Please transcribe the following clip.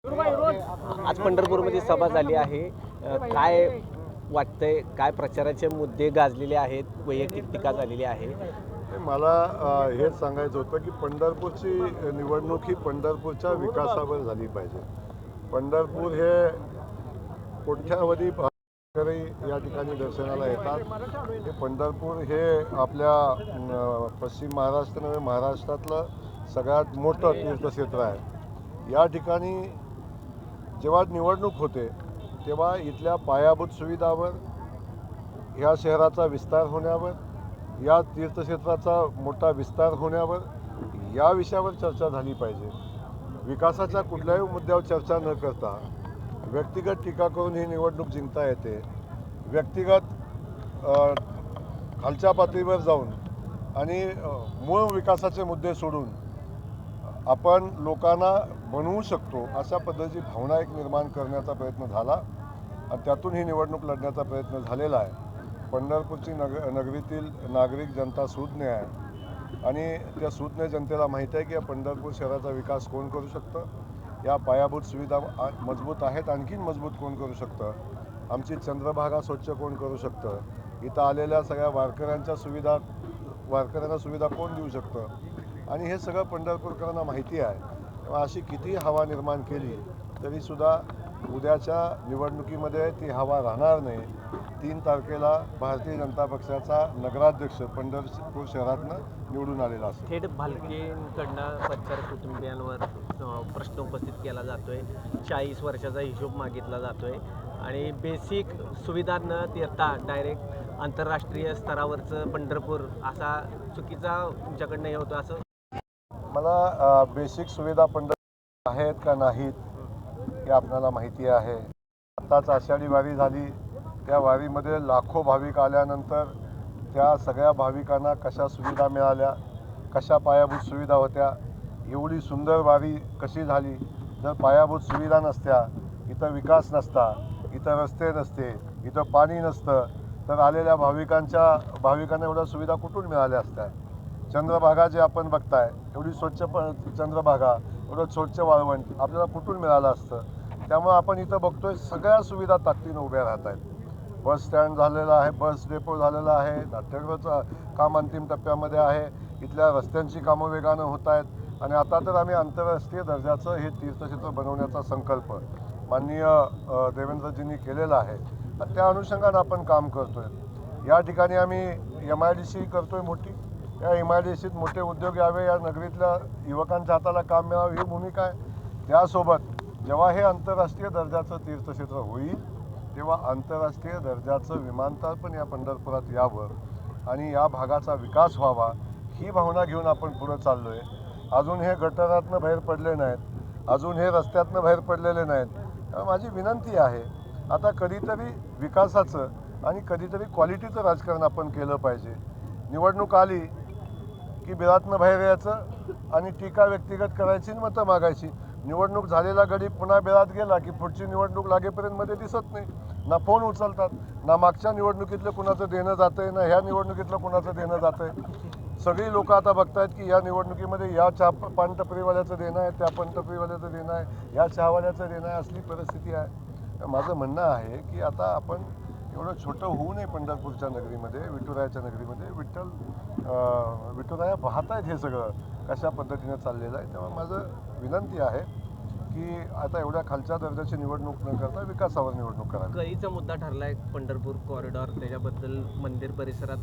आज पंढरपूरमध्ये सभा झाली आहे. काय वाटतंय, काय प्रचाराचे मुद्दे गाजलेले आहेत, वैयक्तिक टीका झालेली आहे? मला हेच सांगायचं होतं की पंढरपूरची निवडणूक ही पंढरपूरच्या विकासावर झाली पाहिजे. पंढरपूर हे कोट्यावधी भाविकरी या ठिकाणी दर्शनाला येतात. हे पंढरपूर हे आपल्या पश्चिम महाराष्ट्र नव्हे महाराष्ट्रातलं सगळ्यात मोठं तीर्थक्षेत्र आहे. या ठिकाणी जेव्हा निवडणूक होते तेव्हा इथल्या पायाभूत सुविधावर, ह्या शहराचा विस्तार होण्यावर, या तीर्थक्षेत्राचा मोठा विस्तार होण्यावर, या विषयावर चर्चा झाली पाहिजे. विकासाच्या कुठल्याही मुद्द्यावर चर्चा न करता व्यक्तिगत टीका करून ही निवडणूक जिंकता येते. व्यक्तिगत खालच्या पातळीवर जाऊन आणि मूळ विकासाचे मुद्दे सोडून आपण लोकांना बनवू शकतो अशा पद्धतीची भावना एक निर्माण करण्याचा प्रयत्न झाला आणि त्यातून ही निवडणूक लढण्याचा प्रयत्न झालेला आहे. पंढरपूरची नगरीतील नागरिक जनता सुज्ञ आहे आणि त्या सुज्ञ जनतेला माहीत आहे की या पंढरपूर शहराचा विकास कोण करू शकतं, या पायाभूत सुविधा मजबूत आहेत, आणखीन मजबूत कोण करू शकतं, आमची चंद्रभागा स्वच्छ कोण करू शकतं, इथं आलेल्या सगळ्या वारकऱ्यांना सुविधा कोण देऊ शकतं, आणि हे सगळं पंढरपूरकरांना माहिती आहे. तेव्हा अशी किती हवा निर्माण केली तरीसुद्धा उद्याच्या निवडणुकीमध्ये ती हवा राहणार नाही. 3 तारखेला भारतीय जनता पक्षाचा नगराध्यक्ष पंढरपूर शहरातनं निवडून आलेला असेल. थेट भालकेंकडनं सच्चार कुटुंबियांवर प्रश्न उपस्थित केला जातोय. 40 वर्षाचा हिशोब मागितला जातोय आणि बेसिक सुविधा न देता डायरेक्ट आंतरराष्ट्रीय स्तरावरचं पंढरपूर असा चुकीचा तुमच्याकडनं हे होतं असं. मला बेसिक सुविधा पंढरपूर आहेत का नाहीत हे आपल्याला माहिती आहे. आत्ताच आषाढी वारी झाली, त्या वारीमध्ये लाखो भाविक आल्यानंतर त्या सगळ्या भाविकांना कशा सुविधा मिळाल्या, कशा पायाभूत सुविधा होत्या, एवढी सुंदर वारी कशी झाली. जर पायाभूत सुविधा नसत्या, इथं विकास नसता, इथं रस्ते नसते, इथं पाणी नसतं, तर आलेल्या भाविकांना एवढ्या सुविधा कुठून मिळाल्या असत्या. चंद्रभागा जे आपण बघताय, एवढी स्वच्छ चंद्रभागा, एवढं स्वच्छ वाळवंट आपल्याला कुठून मिळालं असतं. त्यामुळे आपण इथं बघतोय सगळ्या सुविधा ताकदीनं उभ्या राहत आहेत. बस स्टँड झालेला आहे, बस डेपो झालेला आहे, नाट्यगृहाचं काम अंतिम टप्प्यामध्ये आहे, इथल्या रस्त्यांची कामं वेगानं होत आहेत आणि आता तर आम्ही आंतरराष्ट्रीय दर्जाचं हे तीर्थक्षेत्र बनवण्याचा संकल्प माननीय देवेंद्रजींनी केलेला आहे आणि त्या अनुषंगानं आपण काम करतोय. या ठिकाणी आम्ही MIDC करतोय मोठी. या MIDCत मोठे उद्योग यावे, या नगरीतल्या युवकांच्या हाताला काम मिळावं ही भूमिका आहे. त्यासोबत जेव्हा हे आंतरराष्ट्रीय दर्जाचं तीर्थक्षेत्र होईल तेव्हा आंतरराष्ट्रीय दर्जाचं विमानतळ पण या पंढरपुरात यावं आणि या भागाचा विकास व्हावा ही भावना घेऊन आपण पुढं चाललो आहे. अजून हे गटारातनं बाहेर पडले नाहीत, अजून हे रस्त्यातनं बाहेर पडलेले नाहीत. माझी विनंती आहे, आता कधीतरी विकासाचं आणि कधीतरी क्वालिटीचं राजकारण आपण केलं पाहिजे. निवडणूक आली की बिळातनं बाहेर यायचं आणि टीका व्यक्तिगत करायची आणि मतं मागायची. निवडणूक झालेला गडी पुन्हा बिळात गेला की पुढची निवडणूक लागेपर्यंत मध्ये दिसत नाही. ना फोन उचलतात, ना मागच्या निवडणुकीतलं कुणाचं देणं जातंय, ना ह्या निवडणुकीतलं कुणाचं देणं जातंय. सगळी लोक आता बघतायत की या निवडणुकीमध्ये या पानटपरीवाल्याचं देणं आहे, त्या पानटपरीवाल्याचं देणं आहे, या चहावाल्याचं देणं आहे, असली परिस्थिती आहे. माझं म्हणणं आहे की आता आपण एवढं छोटं होऊ नये. पंढरपूरच्या नगरीमध्ये, विठुरायाच्या नगरीमध्ये विठुराया पाहत आहेत हे सगळं कशा पद्धतीनं चाललेलं आहे. तेव्हा माझं विनंती आहे की आता एवढ्या खालच्या दर्जाची निवडणूक न करता विकासावर निवडणूक करा. कळीचा मुद्दा ठरलाय पंढरपूर कॉरिडॉर, त्याच्याबद्दल मंदिर परिसरात